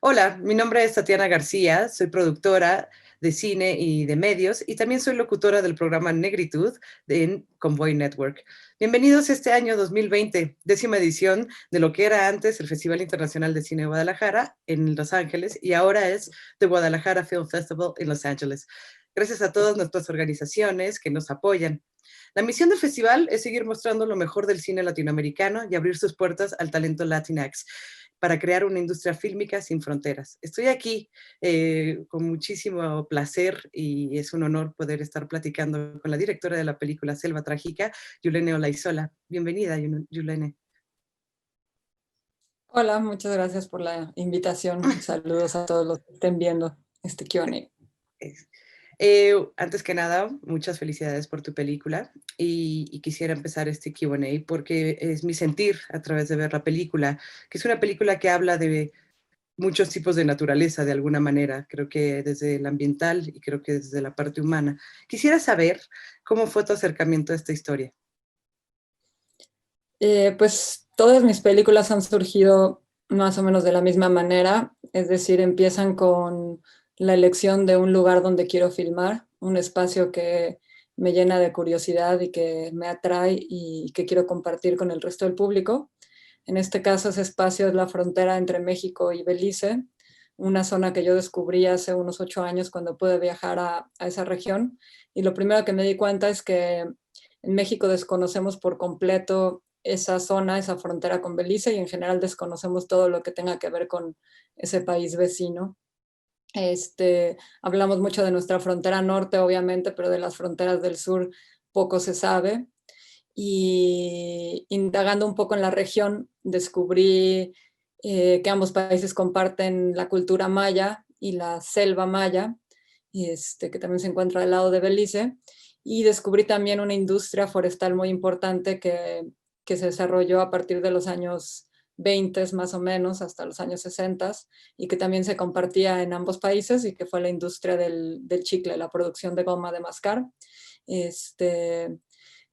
Hola, mi nombre es Tatiana García, soy productora de cine y de medios y también soy locutora del programa Negritud en Convoy Network. Bienvenidos a este año 2020, 10ª edición de lo que era antes el Festival Internacional de Cine de Guadalajara en Los Ángeles y ahora es The Guadalajara Film Festival en Los Ángeles. Gracias a todas nuestras organizaciones que nos apoyan. La misión del festival es seguir mostrando lo mejor del cine latinoamericano y abrir sus puertas al talento Latinx para crear una industria fílmica sin fronteras. Estoy aquí con muchísimo placer y es un honor poder estar platicando con la directora de la película Selva Trágica, Yulene Olaizola. Bienvenida, Yulene. Hola, muchas gracias por la invitación. Saludos a todos los que estén viendo este Q&A. Antes que nada, muchas felicidades por tu película y quisiera empezar este Q&A porque es mi sentir a través de ver la película, que es una película que habla de muchos tipos de naturaleza de alguna manera, creo que desde el ambiental y creo que desde la parte humana. Quisiera saber cómo fue tu acercamiento a esta historia. Pues todas mis películas han surgido más o menos de la misma manera, es decir, empiezan con la elección de un lugar donde quiero filmar, un espacio que me llena de curiosidad y que me atrae y que quiero compartir con el resto del público. En este caso, ese espacio es la frontera entre México y Belice, una zona que yo descubrí hace unos 8 años cuando pude viajar a esa región. Y lo primero que me di cuenta es que en México desconocemos por completo esa zona, esa frontera con Belice, y en general desconocemos todo lo que tenga que ver con ese país vecino. Hablamos mucho de nuestra frontera norte, obviamente, pero de las fronteras del sur poco se sabe. Y indagando un poco en la región, descubrí que ambos países comparten la cultura maya y la selva maya, que también se encuentra al lado de Belice, y descubrí también una industria forestal muy importante que se desarrolló a partir de los años 20 más o menos hasta los años 60 y que también se compartía en ambos países y que fue la industria del chicle, la producción de goma de mascar.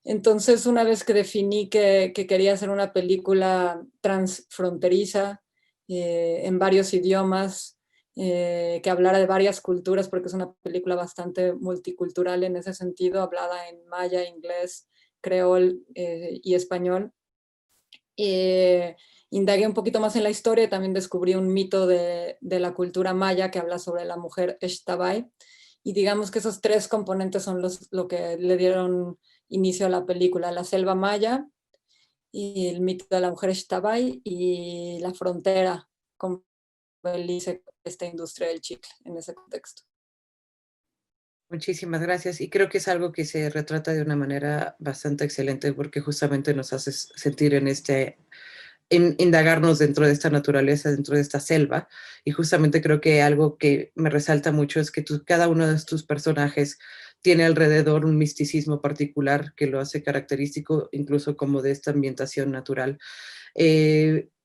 Entonces, una vez que definí que quería hacer una película transfronteriza en varios idiomas, que hablara de varias culturas, porque es una película bastante multicultural en ese sentido, hablada en maya, inglés, creol y español. Indagué un poquito más en la historia y también descubrí un mito de la cultura maya que habla sobre la mujer Ixtabay. Y digamos que esos tres componentes son lo que le dieron inicio a la película: la selva maya, y el mito de la mujer Ixtabay, y la frontera con Belice, esta industria del chicle en ese contexto. Muchísimas gracias y creo que es algo que se retrata de una manera bastante excelente porque justamente nos hace sentir en indagarnos dentro de esta naturaleza, dentro de esta selva. Y justamente creo que algo que me resalta mucho es que cada uno de tus personajes tiene alrededor un misticismo particular que lo hace característico, incluso como de esta ambientación natural.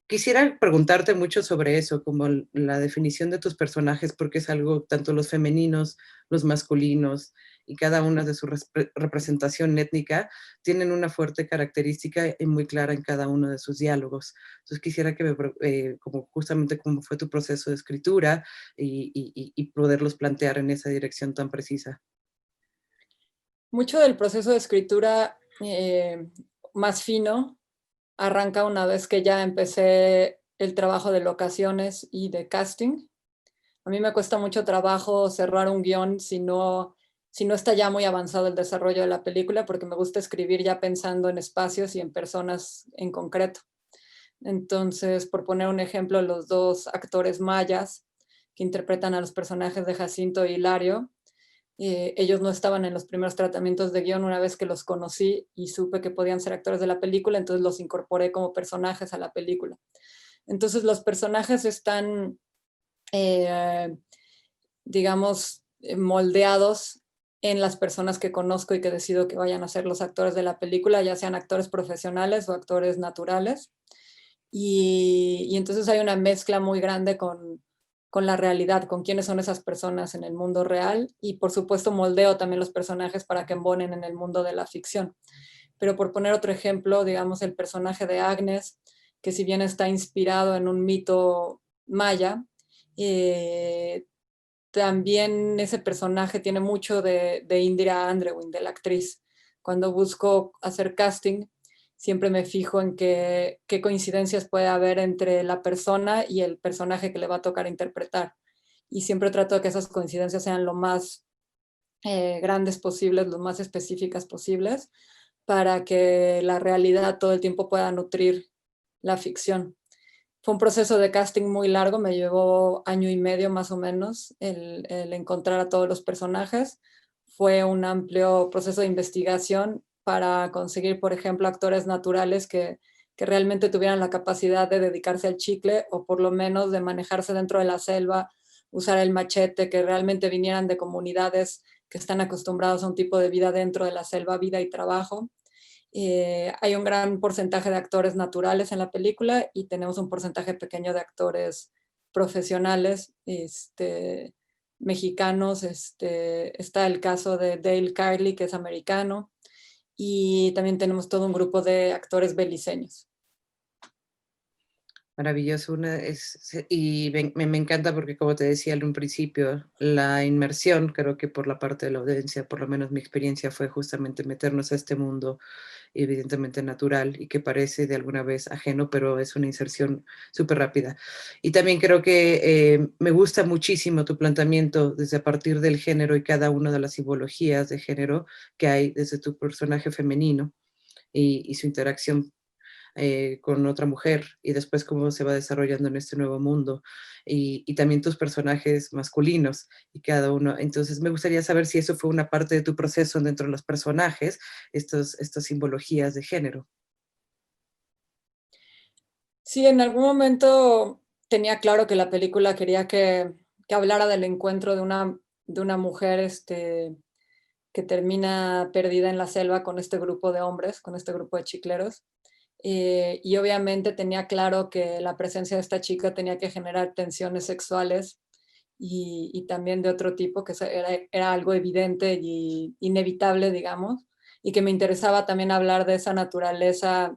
Quisiera preguntarte mucho sobre eso, como la definición de tus personajes, porque es algo, tanto los femeninos, los masculinos y cada una de su representación étnica tienen una fuerte característica y muy clara en cada uno de sus diálogos. Entonces quisiera que como justamente cómo fue tu proceso de escritura y poderlos plantear en esa dirección tan precisa. Mucho del proceso de escritura más fino arranca una vez que ya empecé el trabajo de locaciones y de casting. A mí me cuesta mucho trabajo cerrar un guión si no está ya muy avanzado el desarrollo de la película, porque me gusta escribir ya pensando en espacios y en personas en concreto. Entonces, por poner un ejemplo, los dos actores mayas que interpretan a los personajes de Jacinto y Hilario, ellos no estaban en los primeros tratamientos de guión. Una vez que los conocí y supe que podían ser actores de la película, entonces los incorporé como personajes a la película. Entonces los personajes están, digamos, moldeados en las personas que conozco y que decido que vayan a ser los actores de la película, ya sean actores profesionales o actores naturales. Y entonces hay una mezcla muy grande con la realidad, con quiénes son esas personas en el mundo real, y por supuesto moldeo también los personajes para que embonen en el mundo de la ficción. Pero por poner otro ejemplo, digamos el personaje de Agnes, que si bien está inspirado en un mito maya, También ese personaje tiene mucho de Indira Andrewin, de la actriz. Cuando busco hacer casting, siempre me fijo en qué coincidencias puede haber entre la persona y el personaje que le va a tocar interpretar. Y siempre trato de que esas coincidencias sean lo más grandes posibles, lo más específicas posibles, para que la realidad todo el tiempo pueda nutrir la ficción. Fue un proceso de casting muy largo, me llevó 1 año y medio más o menos el encontrar a todos los personajes. Fue un amplio proceso de investigación para conseguir, por ejemplo, actores naturales que realmente tuvieran la capacidad de dedicarse al chicle o por lo menos de manejarse dentro de la selva, usar el machete, que realmente vinieran de comunidades que están acostumbrados a un tipo de vida dentro de la selva, vida y trabajo. Hay un gran porcentaje de actores naturales en la película y tenemos un porcentaje pequeño de actores profesionales mexicanos. Está el caso de Dale Carley, que es americano, y también tenemos todo un grupo de actores beliceños. Maravilloso, y me encanta porque como te decía en un principio, la inmersión, creo que por la parte de la audiencia, por lo menos mi experiencia fue justamente meternos a este mundo evidentemente natural y que parece de alguna vez ajeno, pero es una inserción súper rápida. Y también creo que me gusta muchísimo tu planteamiento desde a partir del género y cada una de las simbologías de género que hay desde tu personaje femenino y su interacción con otra mujer y después cómo se va desarrollando en este nuevo mundo y también tus personajes masculinos y cada uno. Entonces me gustaría saber si eso fue una parte de tu proceso dentro de los personajes, estas simbologías de género. Sí, en algún momento tenía claro que la película quería que hablara del encuentro de una mujer que termina perdida en la selva con este grupo de hombres, con este grupo de chicleros. Y obviamente tenía claro que la presencia de esta chica tenía que generar tensiones sexuales y también de otro tipo, que era algo evidente y inevitable, digamos, y que me interesaba también hablar de esa naturaleza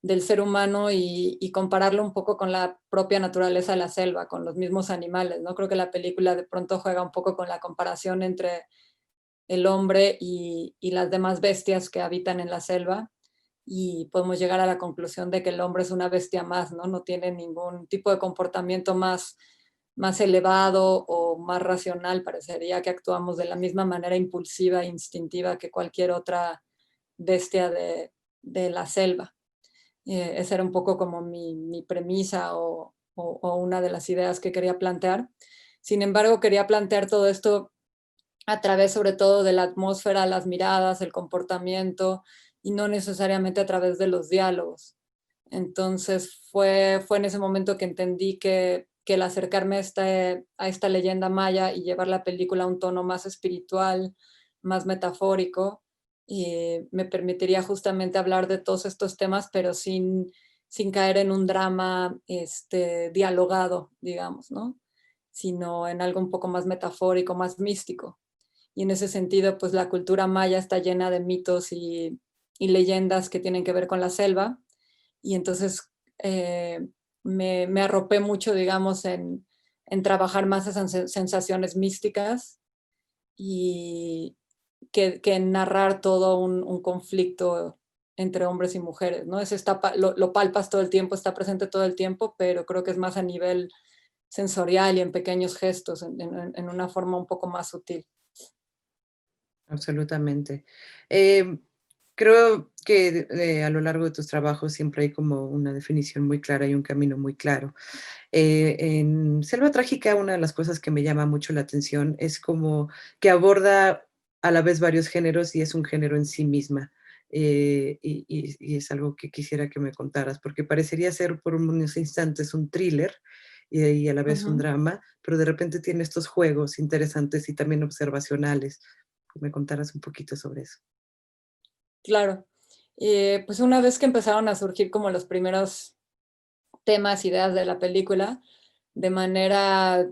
del ser humano y compararlo un poco con la propia naturaleza de la selva, con los mismos animales, ¿no? Creo que la película de pronto juega un poco con la comparación entre el hombre y las demás bestias que habitan en la selva y podemos llegar a la conclusión de que el hombre es una bestia más, ¿no? No tiene ningún tipo de comportamiento más elevado o más racional. Parecería que actuamos de la misma manera impulsiva e instintiva que cualquier otra bestia de la selva. Esa era un poco como mi premisa o una de las ideas que quería plantear. Sin embargo, quería plantear todo esto a través sobre todo de la atmósfera, las miradas, el comportamiento y no necesariamente a través de los diálogos. Entonces fue en ese momento que entendí que el acercarme a esta leyenda maya y llevar la película a un tono más espiritual, más metafórico, me permitiría justamente hablar de todos estos temas, pero sin caer en un drama dialogado, digamos, ¿no? Sino en algo un poco más metafórico, más místico. Y en ese sentido, pues la cultura maya está llena de mitos y leyendas que tienen que ver con la selva. Y entonces me arropé mucho, digamos, en trabajar más esas sensaciones místicas y que en narrar todo un conflicto entre hombres y mujeres, ¿no? Lo palpas todo el tiempo, está presente todo el tiempo, pero creo que es más a nivel sensorial y en pequeños gestos, en una forma un poco más sutil. Absolutamente. Creo que a lo largo de tus trabajos siempre hay como una definición muy clara y un camino muy claro. En Selva Trágica, una de las cosas que me llama mucho la atención es como que aborda a la vez varios géneros y es un género en sí misma. Y es algo que quisiera que me contaras, porque parecería ser por unos instantes un thriller y a la vez un Ujú. drama, pero de repente tiene estos juegos interesantes y también observacionales. Que me contaras un poquito sobre eso. Claro. Pues una vez que empezaron a surgir como los primeros temas, ideas de la película, de manera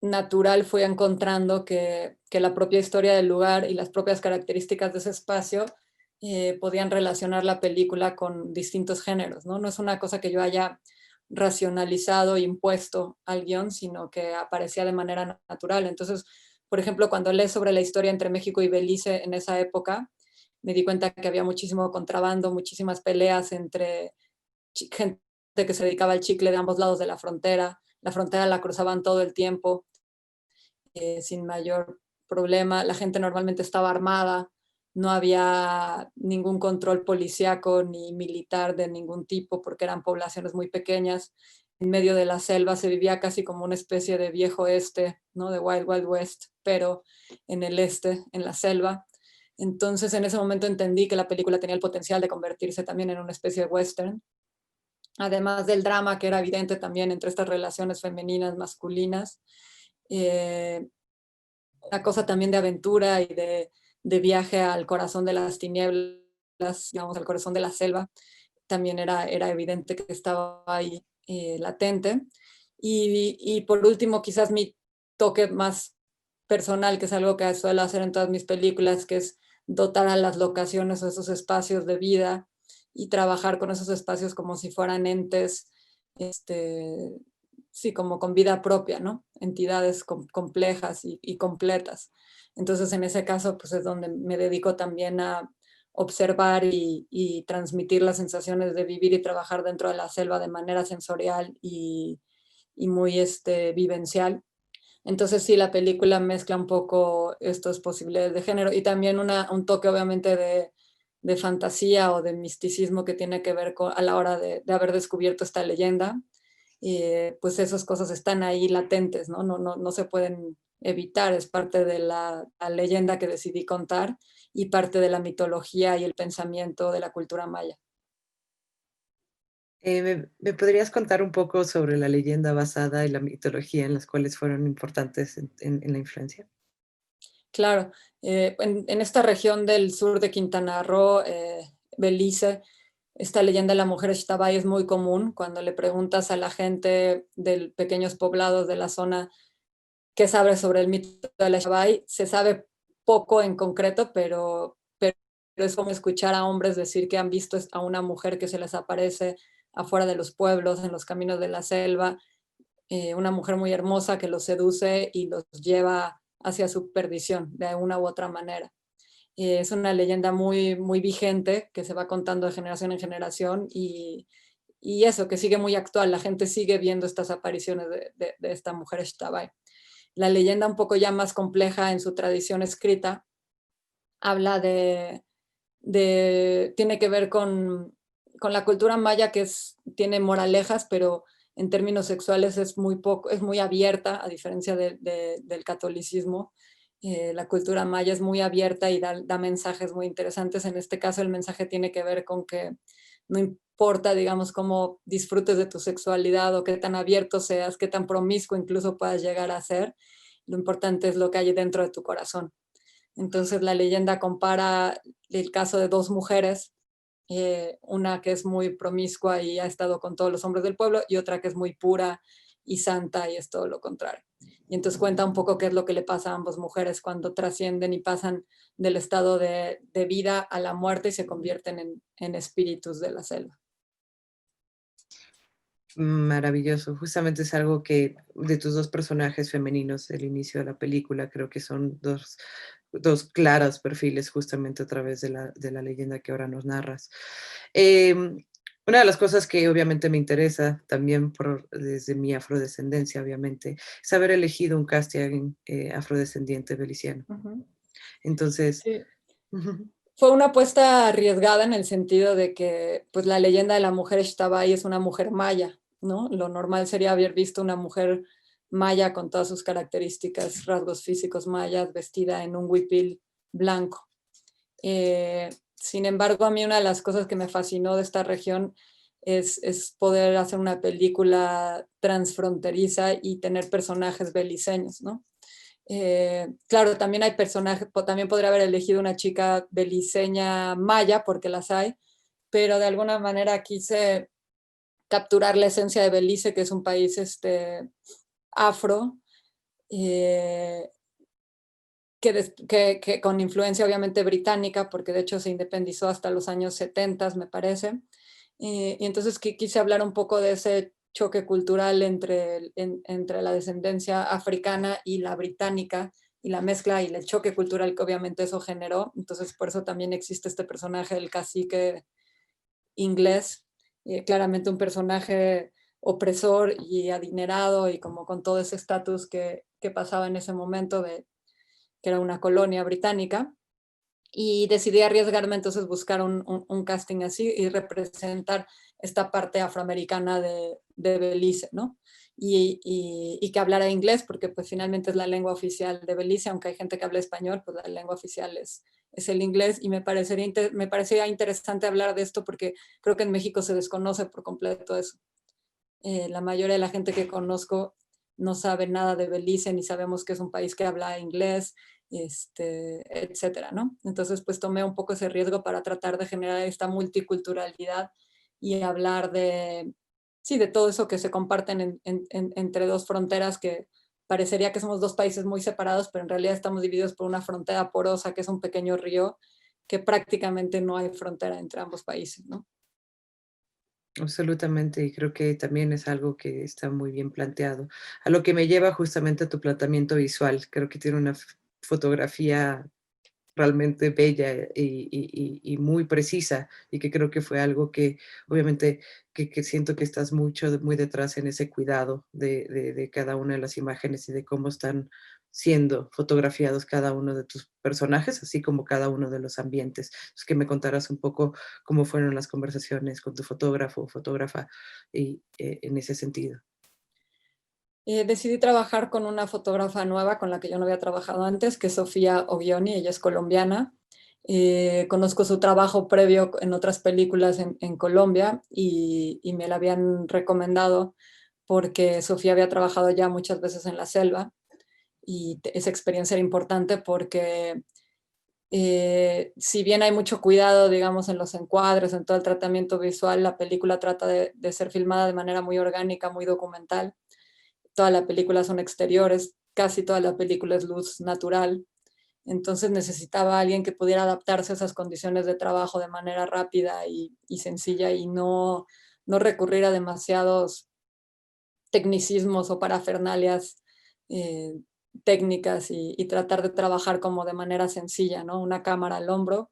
natural fui encontrando que la propia historia del lugar y las propias características de ese espacio podían relacionar la película con distintos géneros, ¿no? No es una cosa que yo haya racionalizado, impuesto al guión, sino que aparecía de manera natural. Entonces, por ejemplo, cuando lees sobre la historia entre México y Belice en esa época, me di cuenta que había muchísimo contrabando, muchísimas peleas entre gente que se dedicaba al chicle de ambos lados de la frontera la cruzaban todo el tiempo sin mayor problema, la gente normalmente estaba armada, no había ningún control policíaco ni militar de ningún tipo porque eran poblaciones muy pequeñas. En medio de la selva se vivía casi como una especie de viejo este, ¿no? De Wild Wild West, pero en el este, en la selva. Entonces en ese momento entendí que la película tenía el potencial de convertirse también en una especie de western, además del drama que era evidente también entre estas relaciones femeninas, masculinas. Eh, una cosa también de aventura y de viaje al corazón de las tinieblas, digamos, al corazón de la selva, también era evidente que estaba ahí latente. Y por último, quizás mi toque más personal, que es algo que suelo hacer en todas mis películas, que es dotar a las locaciones o esos espacios de vida y trabajar con esos espacios como si fueran entes, sí, como con vida propia, ¿no? Entidades complejas y completas. Entonces, en ese caso, pues es donde me dedico también a observar y transmitir las sensaciones de vivir y trabajar dentro de la selva de manera sensorial y muy vivencial. Entonces sí, la película mezcla un poco estas posibilidades de género y también un toque obviamente de fantasía o de misticismo que tiene que ver con, a la hora de haber descubierto esta leyenda. Pues esas cosas están ahí latentes, ¿no? No se pueden evitar, es parte de la leyenda que decidí contar y parte de la mitología y el pensamiento de la cultura maya. ¿Me podrías contar un poco sobre la leyenda basada y la mitología en las cuales fueron importantes en la influencia? Claro, en esta región del sur de Quintana Roo, Belice, esta leyenda de la mujer Xtabay es muy común. Cuando le preguntas a la gente de pequeños poblados de la zona qué sabe sobre el mito de la Xtabay, se sabe poco en concreto, pero es como escuchar a hombres decir que han visto a una mujer que se les aparece afuera de los pueblos, en los caminos de la selva, una mujer muy hermosa que los seduce y los lleva hacia su perdición de una u otra manera. Es una leyenda muy, muy vigente que se va contando de generación en generación y eso, que sigue muy actual. La gente sigue viendo estas apariciones de esta mujer Xtabay. La leyenda un poco ya más compleja en su tradición escrita habla tiene que ver con la cultura maya que tiene moralejas, pero en términos sexuales es muy poco, es muy abierta, a diferencia del catolicismo. La cultura maya es muy abierta y da mensajes muy interesantes. En este caso, el mensaje tiene que ver con que no importa, digamos, cómo disfrutes de tu sexualidad o qué tan abierto seas, qué tan promiscuo incluso puedas llegar a ser, lo importante es lo que hay dentro de tu corazón. Entonces la leyenda compara el caso de dos mujeres, una que es muy promiscua y ha estado con todos los hombres del pueblo y otra que es muy pura y santa y es todo lo contrario. Y entonces cuenta un poco qué es lo que le pasa a ambas mujeres cuando trascienden y pasan del estado de vida a la muerte y se convierten en espíritus de la selva. Maravilloso. Justamente es algo que de tus 2 personajes femeninos del inicio de la película, creo que son dos claros perfiles justamente a través de la leyenda que ahora nos narras. Em, una de las cosas que obviamente me interesa también desde mi afrodescendencia, obviamente, es haber elegido un casting, afrodescendiente beliciano. Uh -huh. Entonces, Sí. ujú, Fue una apuesta arriesgada en el sentido de que pues, la leyenda de la mujer Xtabay es una mujer maya, ¿no? Lo normal sería haber visto una mujer maya con todas sus características, rasgos físicos mayas, vestida en un huipil blanco. Sin embargo, a mí una de las cosas que me fascinó de esta región es poder hacer una película transfronteriza y tener personajes beliceños, ¿no? Claro, también hay personajes, también podría haber elegido una chica beliceña maya, porque las hay, pero de alguna manera quise capturar la esencia de Belice, que es un país afro, eh, que con influencia obviamente británica, porque de hecho se independizó hasta los años 70, me parece. Y entonces quise hablar un poco de ese choque cultural entre la descendencia africana y la británica, y la mezcla y el choque cultural que obviamente eso generó. Entonces por eso también existe este personaje del cacique inglés, claramente un personaje opresor y adinerado y como con todo ese estatus que pasaba en ese momento de que era una colonia británica. Y decidí arriesgarme, entonces buscar un casting así y representar esta parte afroamericana de Belice, ¿no? Y que hablara inglés, porque pues finalmente es la lengua oficial de Belice, aunque hay gente que habla español, pues la lengua oficial es el inglés, y me parecía interesante hablar de esto porque creo que en México se desconoce por completo eso. La mayoría de la gente que conozco no sabe nada de Belice, ni sabemos que es un país que habla inglés, etcétera, ¿no? Entonces, pues tomé un poco ese riesgo para tratar de generar esta multiculturalidad y hablar de, sí, de todo eso que se comparten entre dos fronteras que parecería que somos dos países muy separados, pero en realidad estamos divididos por una frontera porosa que es un pequeño río, que prácticamente no hay frontera entre ambos países, ¿no? Absolutamente, y creo que también es algo que está muy bien planteado. A lo que me lleva justamente a tu planteamiento visual. Creo que tiene una fotografía realmente bella y muy precisa, y que creo que fue algo que obviamente que siento que estás muy detrás en ese cuidado de cada una de las imágenes y de cómo están siendo fotografiados cada uno de tus personajes, así como cada uno de los ambientes. Es que me contaras un poco cómo fueron las conversaciones con tu fotógrafo o fotógrafa y, en ese sentido. Decidí trabajar con una fotógrafa nueva con la que yo no había trabajado antes, que es Sofía Ogioni, ella es colombiana. Conozco su trabajo previo en otras películas en Colombia y me la habían recomendado porque Sofía había trabajado ya muchas veces en la selva y esa experiencia era importante porque si bien hay mucho cuidado, digamos, en los encuadres, en todo el tratamiento visual, la película trata de ser filmada de manera muy orgánica, muy documental. Toda la película son exteriores, casi toda la película es luz natural. Entonces necesitaba a alguien que pudiera adaptarse a esas condiciones de trabajo de manera rápida y sencilla y no recurrir a demasiados tecnicismos o parafernalias eh, técnicas y tratar de trabajar como de manera sencilla, ¿no? Una cámara al hombro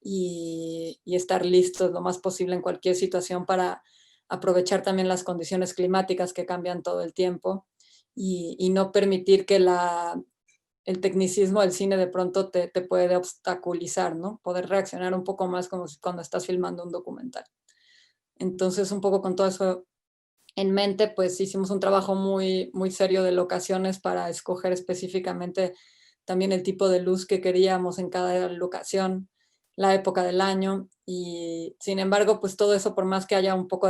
y estar listos lo más posible en cualquier situación para aprovechar también las condiciones climáticas que cambian todo el tiempo y no permitir que el tecnicismo del cine de pronto te puede obstaculizar, ¿no? Poder reaccionar un poco más como cuando estás filmando un documental. Entonces, un poco con todo eso en mente, pues hicimos un trabajo muy serio de locaciones para escoger específicamente también el tipo de luz que queríamos en cada locación, la época del año y sin embargo, pues todo eso por más que haya un poco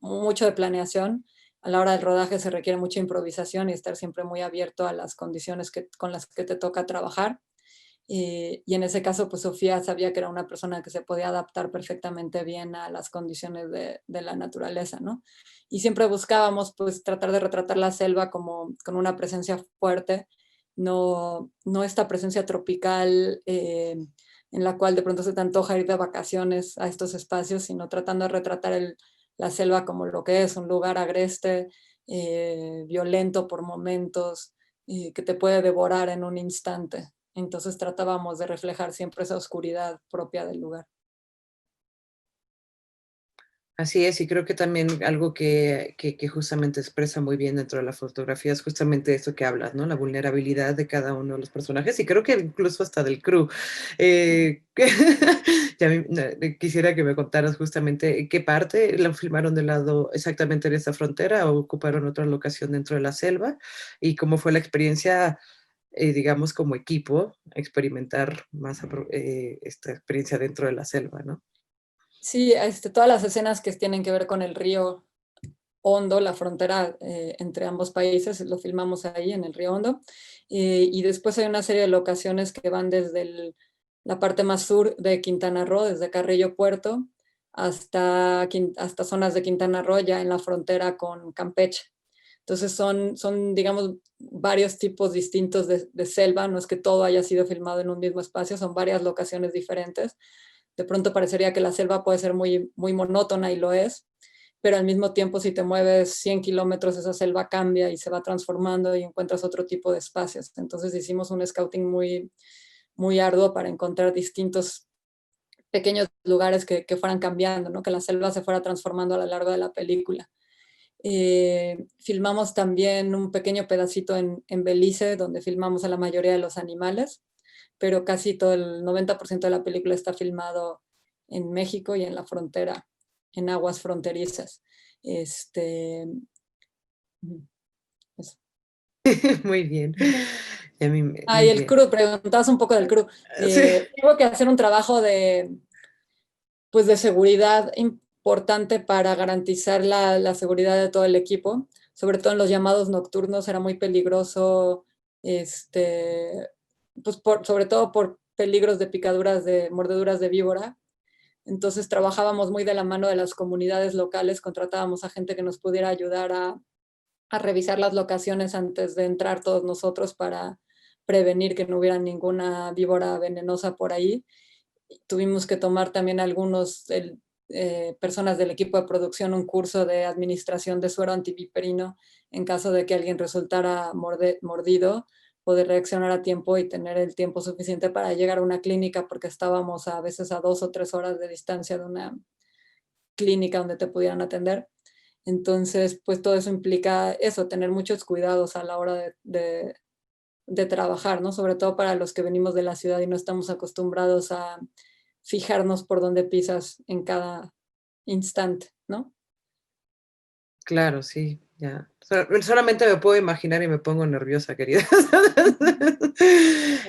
mucho de planeación, a la hora del rodaje se requiere mucha improvisación y estar siempre muy abierto a las condiciones con las que te toca trabajar. Y en ese caso, pues Sofía sabía que era una persona que se podía adaptar perfectamente bien a las condiciones de la naturaleza, ¿no? Y siempre buscábamos, pues, tratar de retratar la selva como con una presencia fuerte, no esta presencia tropical en la cual de pronto se te antoja ir de vacaciones a estos espacios, sino tratando de retratar la selva como lo que es, un lugar agreste, violento por momentos, que te puede devorar en un instante. Entonces tratábamos de reflejar siempre esa oscuridad propia del lugar. Así es, y creo que también algo que justamente expresa muy bien dentro de la fotografía es justamente esto que hablas, ¿no? La vulnerabilidad de cada uno de los personajes, y creo que incluso hasta del crew. Que ya quisiera que me contaras justamente en qué parte la filmaron del lado exactamente en esta frontera o ocuparon otra locación dentro de la selva, y cómo fue la experiencia, digamos, como equipo, experimentar más esta experiencia dentro de la selva, ¿no? Sí, todas las escenas que tienen que ver con el río Hondo, la frontera entre ambos países, lo filmamos ahí en el río Hondo. Y después hay una serie de locaciones que van desde la parte más sur de Quintana Roo, desde Carrillo Puerto, hasta zonas de Quintana Roo, ya en la frontera con Campeche. Entonces digamos, varios tipos distintos de selva, no es que todo haya sido filmado en un mismo espacio, son varias locaciones diferentes. De pronto parecería que la selva puede ser muy monótona y lo es, pero al mismo tiempo si te mueves 100 kilómetros esa selva cambia y se va transformando y encuentras otro tipo de espacios. Entonces hicimos un scouting muy, muy arduo para encontrar distintos pequeños lugares que fueran cambiando, ¿no? Que la selva se fuera transformando a lo largo de la película. Filmamos también un pequeño pedacito en Belice, donde filmamos a la mayoría de los animales, pero casi todo el 90% de la película está filmado en México y en la frontera, en aguas fronterizas. Este, eso. Muy bien. Y Muy el bien. crew, preguntabas un poco del crew. Sí. Tengo que hacer un trabajo pues de seguridad importante para garantizar la seguridad de todo el equipo, sobre todo en los llamados nocturnos era muy peligroso, pues sobre todo por peligros de picaduras, de mordeduras de víbora. Entonces trabajábamos muy de la mano de las comunidades locales, contratábamos a gente que nos pudiera ayudar a revisar las locaciones antes de entrar todos nosotros para prevenir que no hubiera ninguna víbora venenosa por ahí. Tuvimos que tomar también algunos personas del equipo de producción un curso de administración de suero antiviperino en caso de que alguien resultara mordido, poder reaccionar a tiempo y tener el tiempo suficiente para llegar a una clínica, porque estábamos a veces a 2 o 3 horas de distancia de una clínica donde te pudieran atender. Entonces, pues todo eso implica eso, tener muchos cuidados a la hora de trabajar, ¿no? Sobre todo para los que venimos de la ciudad y no estamos acostumbrados a fijarnos por dónde pisas en cada instante, ¿no? Claro, sí, ya. Solamente me puedo imaginar y me pongo nerviosa, querida.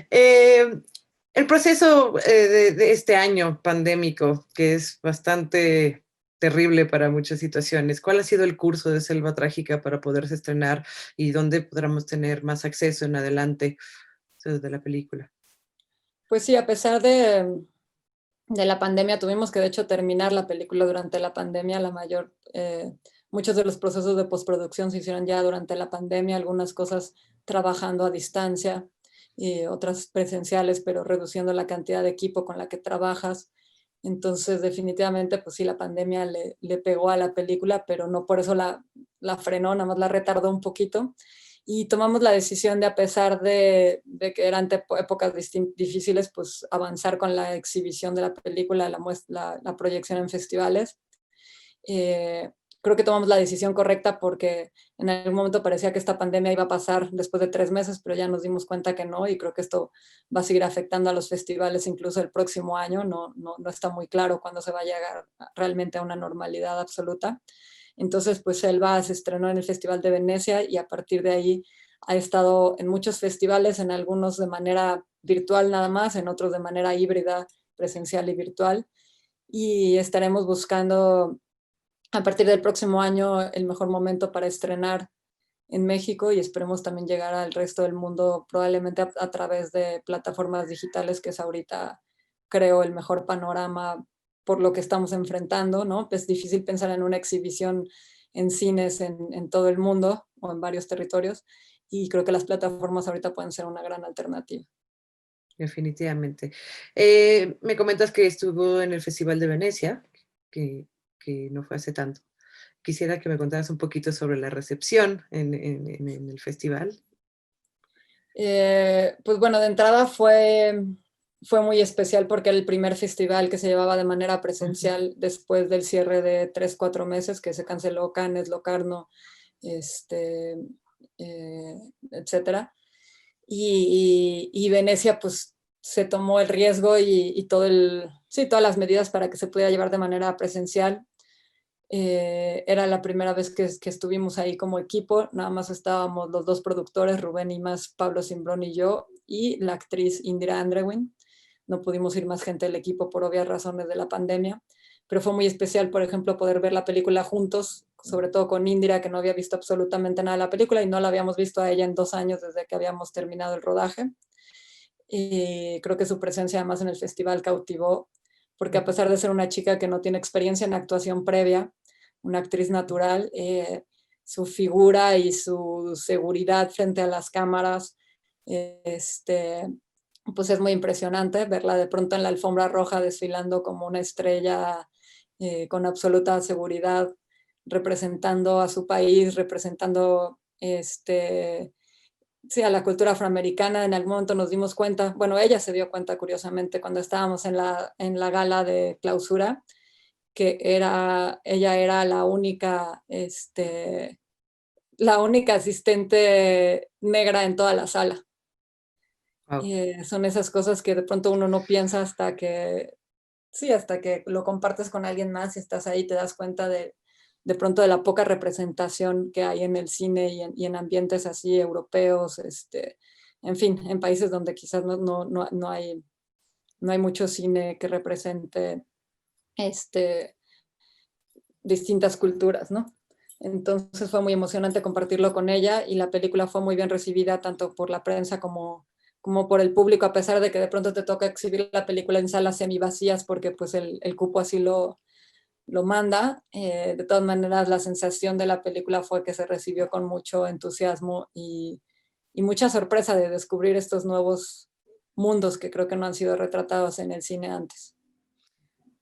Eh, el proceso de este año pandémico, que es bastante terrible para muchas situaciones, ¿cuál ha sido el curso de Selva Trágica para poderse estrenar y dónde podremos tener más acceso en adelante de la película? Pues sí, a pesar de la pandemia, tuvimos que de hecho terminar la película durante la pandemia, muchos de los procesos de postproducción se hicieron ya durante la pandemia, algunas cosas trabajando a distancia y otras presenciales, pero reduciendo la cantidad de equipo con la que trabajas. Entonces, definitivamente, pues sí, la pandemia le pegó a la película, pero no por eso la frenó, nada más la retardó un poquito. Y tomamos la decisión de, a pesar de que eran épocas difíciles, pues avanzar con la exhibición de la película, la proyección en festivales. Eh, Creo que tomamos la decisión correcta porque en algún momento parecía que esta pandemia iba a pasar después de 3 meses, pero ya nos dimos cuenta que no, y creo que esto va a seguir afectando a los festivales incluso el próximo año. No está muy claro cuándo se va a llegar realmente a una normalidad absoluta. Entonces, pues Selva se estrenó en el Festival de Venecia y a partir de ahí ha estado en muchos festivales, en algunos de manera virtual nada más, en otros de manera híbrida, presencial y virtual. Y estaremos buscando a partir del próximo año el mejor momento para estrenar en México y esperemos también llegar al resto del mundo probablemente a través de plataformas digitales, que es ahorita, creo, el mejor panorama por lo que estamos enfrentando, ¿no? Es difícil pensar en una exhibición en cines en todo el mundo o en varios territorios, y creo que las plataformas ahorita pueden ser una gran alternativa. Definitivamente. Me comentas que estuvo en el Festival de Venecia, que, que no fue hace tanto. Quisiera que me contaras un poquito sobre la recepción en el festival. Pues bueno, de entrada fue muy especial porque era el primer festival que se llevaba de manera Ujú. presencial después del cierre de 3, 4 meses que se canceló Cannes, Locarno, este, etcétera. Y Venecia pues se tomó el riesgo y sí, todas las medidas para que se pudiera llevar de manera presencial. Era la primera vez que estuvimos ahí como equipo, nada más estábamos los dos productores, Rubén y más Pablo Simbrón y yo, y la actriz Indira Andrewin. No pudimos ir más gente del equipo por obvias razones de la pandemia, pero fue muy especial, por ejemplo, poder ver la película juntos, sobre todo con Indira, que no había visto absolutamente nada de la película y no la habíamos visto a ella en 2 años desde que habíamos terminado el rodaje. Y creo que su presencia además en el festival cautivó, porque a pesar de ser una chica que no tiene experiencia en actuación previa, una actriz natural, su figura y su seguridad frente a las cámaras, este, pues es muy impresionante verla de pronto en la alfombra roja desfilando como una estrella con absoluta seguridad, representando a su país, representando sí, a la cultura afroamericana. En algún momento nos dimos cuenta, bueno, ella se dio cuenta curiosamente cuando estábamos en la gala de clausura, que ella era la única asistente negra en toda la sala. Wow, Son esas cosas que de pronto uno no piensa hasta que, sí, hasta que lo compartes con alguien más y estás ahí, te das cuenta de pronto de la poca representación que hay en el cine y en ambientes así europeos, en fin, en países donde quizás no hay mucho cine que represente este, distintas culturas, ¿no? Entonces fue muy emocionante compartirlo con ella y la película fue muy bien recibida tanto por la prensa como por el público, a pesar de que de pronto te toca exhibir la película en salas semivacías porque pues el cupo así lo manda. De todas maneras, la sensación de la película fue que se recibió con mucho entusiasmo y mucha sorpresa de descubrir estos nuevos mundos que creo que no han sido retratados en el cine antes.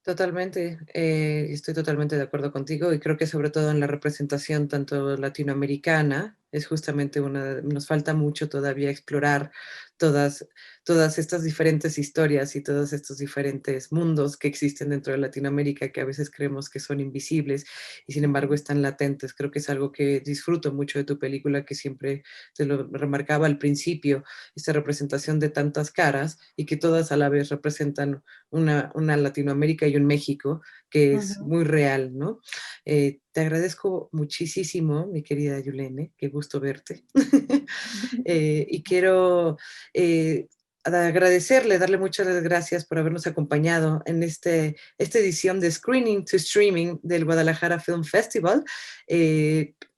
totalmente. Estoy totalmente de acuerdo contigo y creo que sobre todo en la representación tanto latinoamericana es justamente nos falta mucho todavía explorar todas, todas estas diferentes historias y todos estos diferentes mundos que existen dentro de Latinoamérica que a veces creemos que son invisibles y sin embargo están latentes. Creo que es algo que disfruto mucho de tu película, que siempre te lo remarcaba al principio, esta representación de tantas caras y que todas a la vez representan una Latinoamérica y un México que es Ujú. muy real, ¿no? Te agradezco muchísimo, mi querida Yulene, qué gusto verte. Y quiero agradecerle, darle muchas gracias por habernos acompañado en esta edición de Screening to Streaming del Guadalajara Film Festival.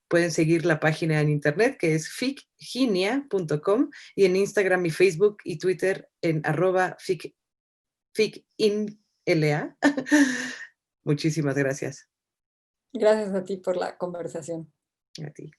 Pueden seguir la página en internet que es ficginia.com y en Instagram y Facebook y Twitter en @ficinla. Muchísimas gracias Gracias a ti por la conversación. a ti.